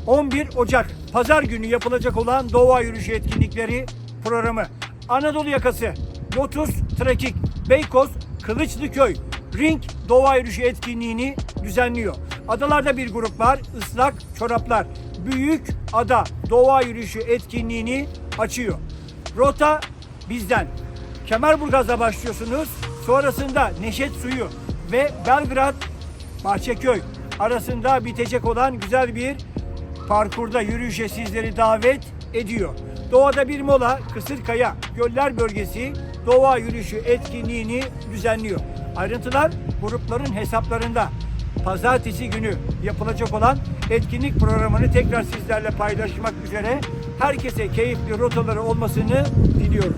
11 Ocak Pazar günü yapılacak olan Doğa Yürüyüşü etkinlikleri programı. Anadolu yakası, Lotus, Trakik, Beykoz, Kılıçlıköy, Ring Doğa Yürüyüşü etkinliğini düzenliyor. Adalarda bir grup var, Islak Çoraplar. Büyük Ada Doğa Yürüyüşü etkinliğini açıyor. Rota bizden. Kemerburgaz'da başlıyorsunuz. Sonrasında Neşet Suyu ve Belgrad Bahçeköy arasında bitecek olan güzel bir parkurda yürüyüşe sizleri davet ediyor. Doğada bir mola, Kısırkaya Göller Bölgesi Doğa Yürüyüşü etkinliğini düzenliyor. Ayrıntılar grupların hesaplarında. Pazartesi günü yapılacak olan etkinlik programını tekrar sizlerle paylaşmak üzere herkese keyifli rotaları olmasını diliyorum.